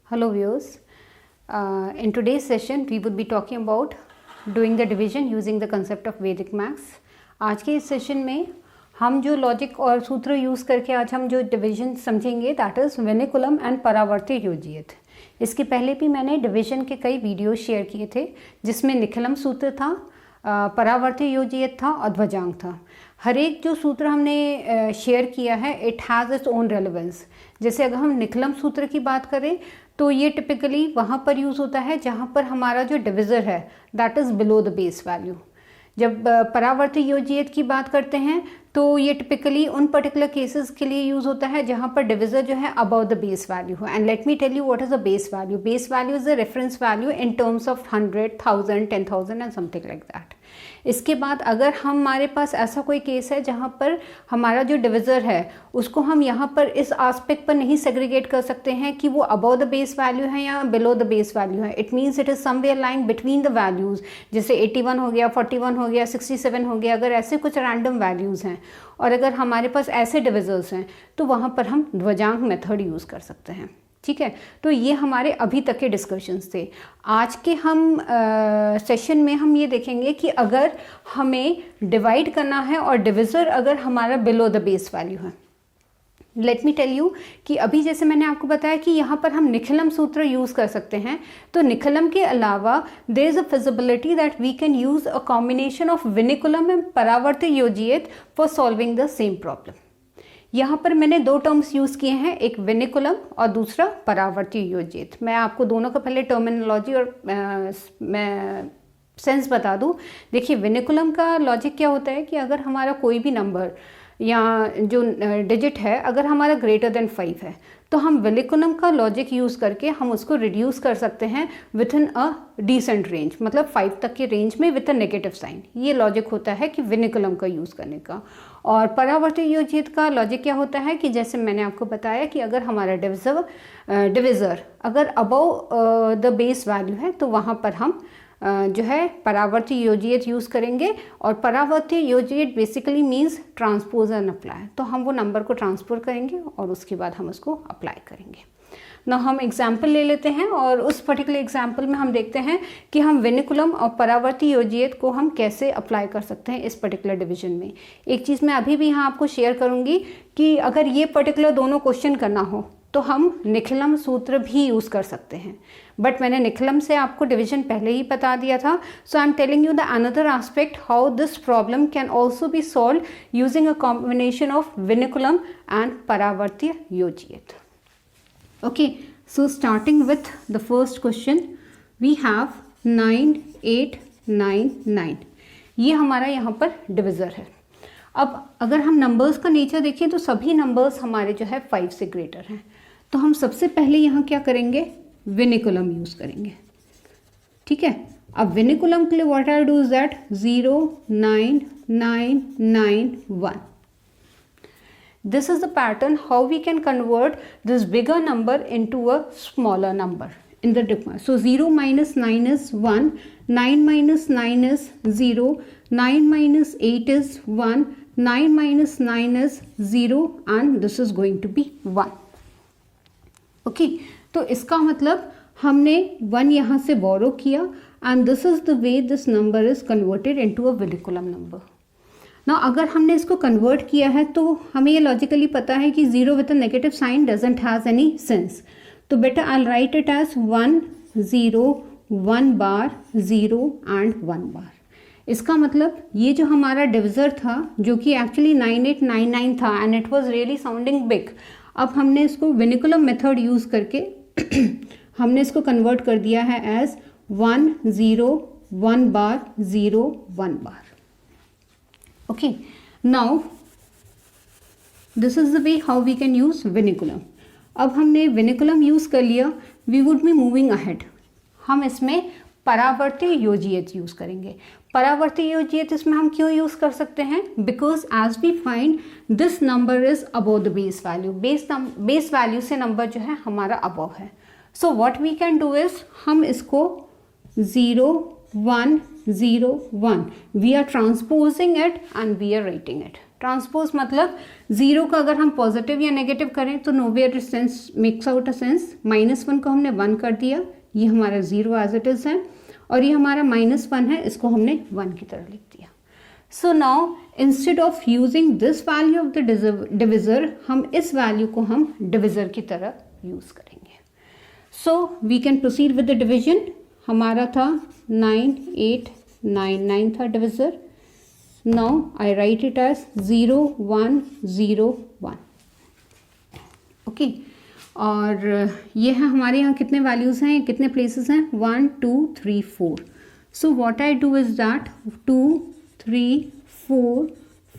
Hello viewers, in today's session we would be talking about doing the division using the concept of Vedic maths. आज के इस session में हम जो logic और सूत्र यूज़ करके आज हम जो डिवीजन समझेंगे दैट इज़ विनिकुलम एंड परावर्ती योजियत. इसके पहले भी मैंने डिवीजन के कई वीडियो शेयर किए थे जिसमें निखिलम सूत्र था, परावर्ती योजियत था और ध्वजांक था. हर एक जो सूत्र हमने शेयर किया है it has its own relevance. जैसे अगर हम निखिलम सूत्र की बात करें तो ये टिपिकली वहाँ पर यूज़ होता है जहाँ पर हमारा जो डिविज़र है that is below the base value. जब परावर्ती योजियत की बात करते हैं तो ये टिपिकली उन पर्टिकुलर केसेस के लिए यूज़ होता है जहाँ पर डिविज़र जो है अबव द बेस वैल्यू हो. And let me tell you what is a base value. Base value is a reference value in terms of 100, 1000, 10,000 and something like that. इसके बाद अगर हमारे पास ऐसा कोई केस है जहाँ पर हमारा जो डिविज़र है उसको हम यहाँ पर इस आस्पेक्ट पर नहीं सेग्रीगेट कर सकते हैं कि वो अबव द बेस वैल्यू है या बिलो द बेस वैल्यू है. It means it is somewhere lying between the values. जैसे 81 हो गया, 41 हो गया, 67 हो गया. अगर ऐसे कुछ रैंडम वैल्यूज़ हैं और अगर हमारे पास ऐसे डिविज़र्स हैं तो वहाँ पर हम ध्वजांक मेथड यूज़ कर सकते हैं. ठीक है, तो ये हमारे अभी तक के डिस्कशंस थे. आज के हम सेशन में हम ये देखेंगे कि अगर हमें डिवाइड करना है और डिविज़र अगर हमारा बिलो द बेस वैल्यू है. लेट मी टेल यू कि अभी जैसे मैंने आपको बताया कि यहाँ पर हम निखिलम सूत्र यूज़ कर सकते हैं. तो निखिलम के अलावा there is a feasibility that we can use a combination of vinculum and Paravartya Yojayet for solving the same problem. यहाँ पर मैंने दो टर्म्स यूज़ किए हैं, एक विनिकुलम और दूसरा परावर्ती योजियत. मैं आपको दोनों का पहले टर्मिनोलॉजी और मैं सेंस बता दूँ. देखिए, विनिकुलम का लॉजिक क्या होता है कि अगर हमारा कोई भी नंबर या जो डिजिट है अगर हमारा ग्रेटर देन 5 है तो हम विनिकुलम का लॉजिक यूज़ करके हम उसको रिड्यूस कर सकते हैं within a decent range, मतलब 5 तक के रेंज में विथ अ नेगेटिव साइन. ये लॉजिक होता है कि विनिकुलम का यूज़ करने का. और परावर्ती योजियत का लॉजिक क्या होता है कि जैसे मैंने आपको बताया कि अगर हमारा डिविज़र अगर अबव द बेस वैल्यू है तो वहाँ पर हम जो है परावर्ती योजियत यूज़ करेंगे. और Paravartya Yojayet basically means transpose and apply. तो हम वो नंबर को ट्रांसपोज करेंगे और उसके बाद हम उसको अप्लाई करेंगे. ना हम एग्जाम्पल ले लेते हैं और उस पर्टिकुलर एग्जाम्पल में हम देखते हैं कि हम विनिकुलम और परावर्ती योजियत को हम कैसे अप्लाई कर सकते हैं इस पर्टिकुलर डिवीजन में. एक चीज़ मैं अभी भी यहाँ आपको शेयर करूँगी कि अगर ये पर्टिकुलर दोनों क्वेश्चन करना हो तो हम निखिलम सूत्र भी यूज़ कर सकते हैं. बट मैंने निखिलम से आपको डिवीजन पहले ही बता दिया था. So I am telling you the another aspect how this problem can also be solve using a combination of vinculum and Paravartya Yojayet. Okay, so starting with the first question, we have 9, 8, 9, 9. ये हमारा यहाँ पर divisor है. अब अगर हम numbers का nature देखें तो सभी नंबर्स हमारे जो है 5 से ग्रेटर हैं. तो हम सबसे पहले यहाँ क्या करेंगे, विनिकुलम यूज़ करेंगे. ठीक है, अब विनिकुलम के लिए what I do is that 0, 9, 9, 9, 1. This is the pattern how we can convert this bigger number into a smaller number in the difference. So 0 minus 9 is 1, 9 minus 9 is 0, 9 minus 8 is 1, 9 minus 9 is 0 and this is going to be 1. Okay, तो इसका मतलब हमने 1 यहाँ से borrow किया and this is the way this number is converted into a vinculum number. ना अगर हमने इसको कन्वर्ट किया है तो हमें ये लॉजिकली पता है कि 0 with a negative sign doesn't has any sense. तो बेटा I will write it as 1, 0, 1 बार, 0 एंड 1 बार. इसका मतलब ये जो हमारा डिविज़र था जो कि एक्चुअली 9899 था and it was really sounding big. अब हमने इसको विनिकुलम मेथड यूज़ करके हमने इसको कन्वर्ट कर दिया है एज 1, 0, 1 बार, 0, 1 बार. Okay, now this is the way how we can use vinculum. अब हमने vinculum यूज़ कर लिया, we would be moving ahead. हम इसमें परावर्ती योजियत यूज़ करेंगे. परावर्ती योजियत इसमें हम क्यों यूज़ कर सकते हैं, because as we find this number is above the base value. Base value से नंबर जो है हमारा अबव है. So what we can do is हम इसको 0, 1, 0, 1 we are transposing it and we are writing it. Transpose मतलब 0 का अगर हम पॉजिटिव या नेगेटिव करें तो nowhere sense makes out a sense. -1 को हमने 1 कर दिया, ये हमारा 0 एज इट इज़ है, और ये हमारा -1 है, इसको हमने 1 की तरह लिख दिया। So now instead of using this value of the divisor, हम इस वैल्यू को हम डिविज़र की तरह यूज़ करेंगे। So we can proceed with the division. हमारा था 9899 था divisor. Now I write it as 0101। Okay, और ये है हमारे यहाँ कितने वैल्यूज़ हैं, कितने प्लेसेस हैं, 1 2 3 4। So what I do is that 2 3 4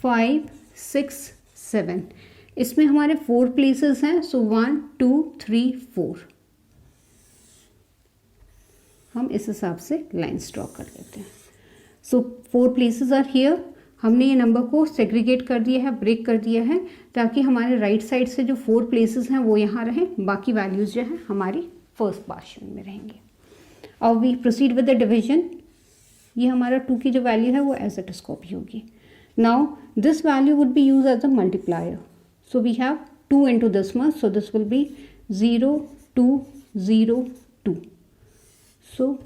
5 6 7, इसमें हमारे 4 प्लेसेस हैं। सो 1 2 3 4, हम इस हिसाब से लाइन्स ड्रॉ कर लेते हैं। सो 4 प्लेसेस आर हियर। हमने ये नंबर को सेग्रीगेट कर दिया है, ब्रेक कर दिया है, ताकि हमारे राइट साइड से जो 4 प्लेसेस हैं वो यहाँ रहें, बाकी वैल्यूज़ जो हैं हमारी फर्स्ट पार्शन में रहेंगे। और we proceed with the division. ये हमारा 2 की जो वैल्यू है वो एज इट इज कॉपी होगी। Now this value would be use as a multiplier. So we have 2 into this much, so this will be 0 2 0 2. So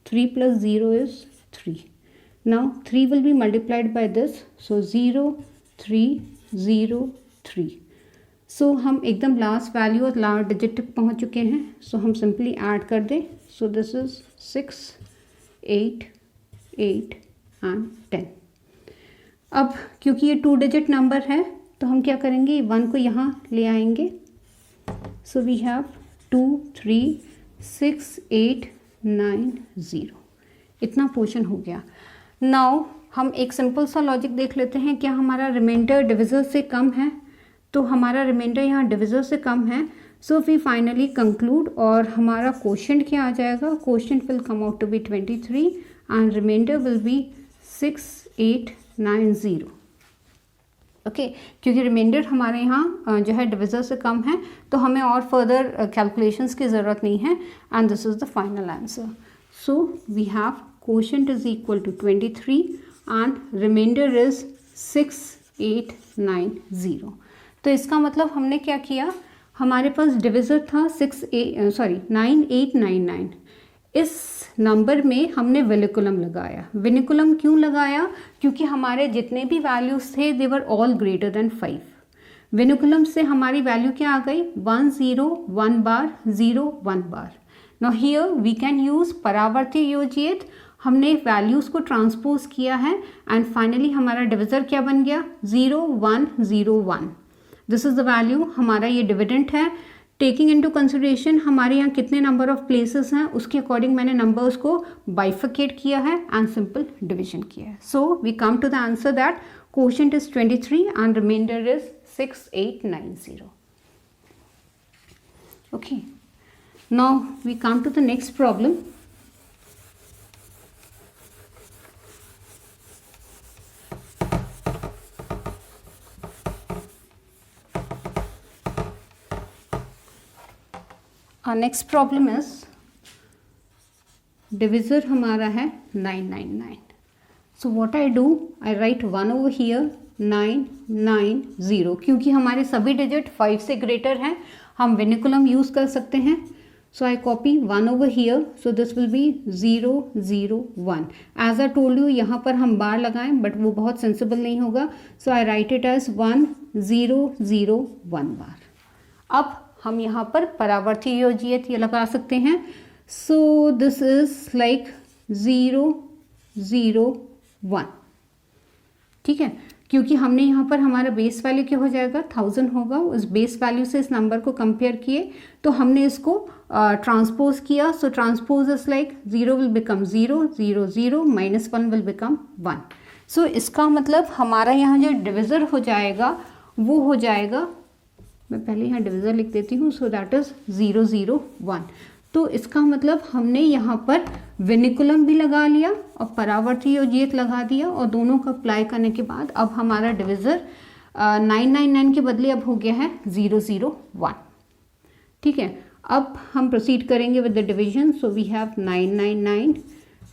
3 plus 0 is 3. Now 3 will be multiplied by this, so 0 3 0 3. So हम एकदम last value और last digit तक पहुँच चुके हैं। सो हम simply add कर दें। So this is 6 8 8 and 10। अब क्योंकि ये 2 डिजिट नंबर है तो हम क्या करेंगे, 1 को यहाँ ले आएंगे। सो वी हैव 2 3 6 8 9 0, इतना पोर्शन हो गया। नाउ हम एक सिंपल सा लॉजिक देख लेते हैं, क्या हमारा रिमाइंडर डिविज़र से कम है? तो हमारा रिमाइंडर यहाँ डिविज़र से कम है। सो वी फाइनली कंक्लूड, और हमारा क्वोशिएंट क्या आ जाएगा, quotient will come out to be 23 and reminder will be 6890। Okay, क्योंकि रिमाइंडर हमारे यहाँ जो है डिविज़र से कम है, तो हमें और फर्दर कैलकुलेशंस की ज़रूरत नहीं है, and this is the final answer. So we have quotient is equal to 23 and remainder is 6890। तो इसका मतलब हमने क्या किया, हमारे पास डिविज़र था 9899। इस नंबर में हमने विनिकुलम लगाया। विनिकुलम क्यों लगाया, क्योंकि हमारे जितने भी वैल्यूज़ थे they were all greater than 5। Vinculum से हमारी वैल्यू क्या आ गई, 1 0 1 बार 0 1 बार। Now here we can use Paravartya Yojayet. हमने वैल्यूज़ को ट्रांसपोज किया है एंड फाइनली हमारा डिविज़र क्या बन गया, 0 1 0 1। दिस इज़ द वैल्यू, हमारा ये डिविडेंट है। टेकिंग इनटू कंसिडरेशन हमारे यहाँ कितने नंबर ऑफ प्लेसेस हैं, उसके अकॉर्डिंग मैंने नंबर्स को बाइफिकेट किया है एंड सिंपल डिविजन किया है। So we come to the answer that quotient is 23 and reminder is 6890। Okay, now we come to the next problem. Our next problem is divisor हमारा है 999. So what I do, I write 1 over here 990, क्योंकि हमारे सभी digit 5 से greater हैं, हम विनिकुलम use कर सकते हैं। So I copy 1 over here, so this will be 0 0 1. As I told you, यहाँ पर हम बार लगाएं बट वो बहुत सेंसिबल नहीं होगा। So I write it as 1 0 0 1 बार। अब हम यहाँ पर परावर्ती योजियत ये लगा सकते हैं। सो दिस इज लाइक 0 0 1, ठीक है, क्योंकि हमने यहाँ पर हमारा बेस वैल्यू क्या हो जाएगा, 1000 होगा। उस बेस वैल्यू से इस नंबर को कंपेयर किए तो हमने इसको ट्रांसपोज किया। So transpose is like 0 will become 0 0 0 -1 will become 1। So इसका मतलब हमारा यहाँ जो डिविज़र हो जाएगा वो हो जाएगा, मैं पहले यहाँ डिविज़र लिख देती हूँ, सो दैट इज़ 0 0 1। तो इसका मतलब हमने यहाँ पर विनिकुलम भी लगा लिया और परावर्ती योजियत लगा दिया, और दोनों का अप्लाई करने के बाद अब हमारा डिविज़र 999 के बदले अब हो गया है 0 0 1, ठीक है। अब हम प्रोसीड करेंगे with the division. So we have 999,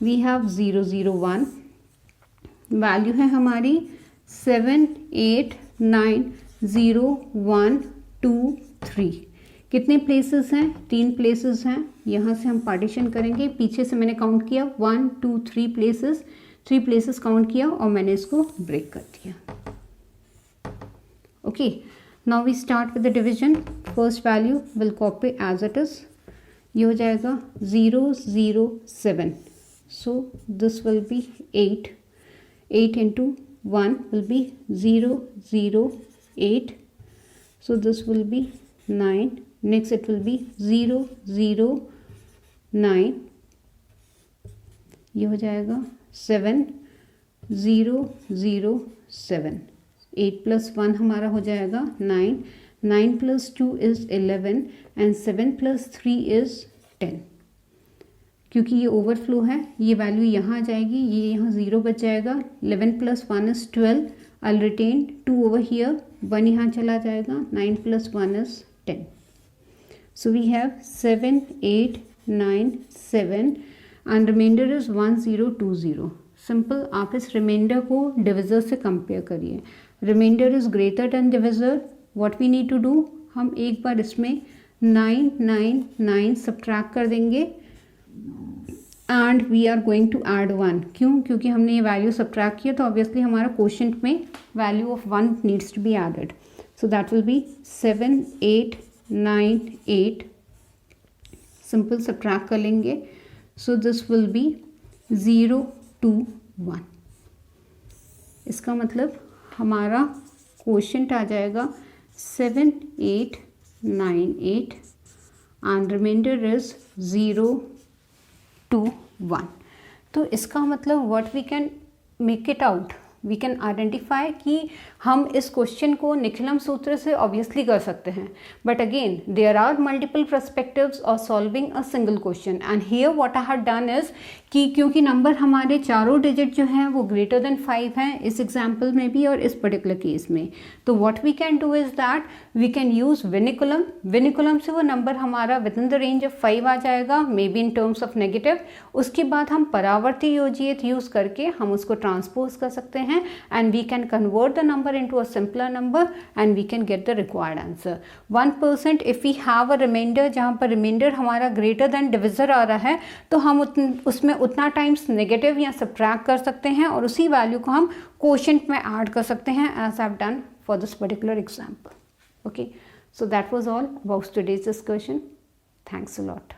we have 0 0 1, value है हमारी 7 8 9 0 1 2 3। कितने प्लेसेस हैं? 3 प्लेसेस हैं। यहाँ से हम पार्टीशन करेंगे। पीछे से मैंने काउंट किया 1 2 3 प्लेसेस, 3 प्लेसेस काउंट किया और मैंने इसको ब्रेक कर दिया। Okay, now we start with the division. First value will copy as it is. ये हो जाएगा 0 0 7, so this will be 8 8 into 1 will be 0 0 8, so this will be 9. Next it will be 0 0 9, ये हो जाएगा 7 0 0 7। 8 plus 1 हमारा हो जाएगा 9, 9 plus 2 is 11 and 7 plus 3 is 10। क्योंकि ये ओवरफ्लो है, ये वैल्यू यहाँ आ जाएगी, ये यहाँ 0 बच जाएगा। 11 plus 1 is 12, I'll retain 2 over here, 1 यहाँ चला जाएगा। 9 plus 1 is 10. So we have 7 8 9 7 and remainder is 1 0 2 0। Simple, आप इस रिमाइंडर को डिविज़र से कंपेयर करिए। Reminder is greater than divisor. What we need to do, हम एक बार इसमें 9 9 9 सब्ट्रैक्ट कर देंगे and we are going to add 1। क्यों? क्योंकि हमने ये वैल्यू सब्ट्रैक्ट किया तो ऑब्वियसली हमारा क्वोशंट में value of 1 needs to be added. So that will be 7 8 9 8। Simple subtract कर लेंगे। So this will be 0 2 1। इसका मतलब हमारा क्वोशंट आ जाएगा 7 8 9 8 एंड रिमाइंडर इज 0 2 1। तो इसका मतलब what we can make it out, we can identify कि हम इस क्वेश्चन को निखिलम सूत्र से ऑब्वियसली कर सकते हैं, but again there are multiple perspectives of solving a single question and here what I have done is कि क्योंकि नंबर हमारे चारों डिजिट जो हैं वो ग्रेटर देन 5 हैं इस एग्जाम्पल में भी और इस पर्टिकुलर केस में, तो what we can do is that we can use vinculum. Vinculum से वो नंबर हमारा within the range of 5 आ जाएगा, may be in terms of negative. उसके बाद हम परावर्ती योजियत यूज़ करके हम उसको ट्रांसपोज कर सकते हैं and we can convert the number into a simpler number and we can get the required answer 1%। if we have a remainder जहाँ पर remainder हमारा greater than divisor आ रहा है तो हम उसमें उतना टाइम्स नेगेटिव या सब्ट्रैक्ट कर सकते हैं और उसी वैल्यू को हम quotient में ऐड कर सकते हैं as I've done for this particular example। Okay, so that was all about today's discussion. Thanks a lot.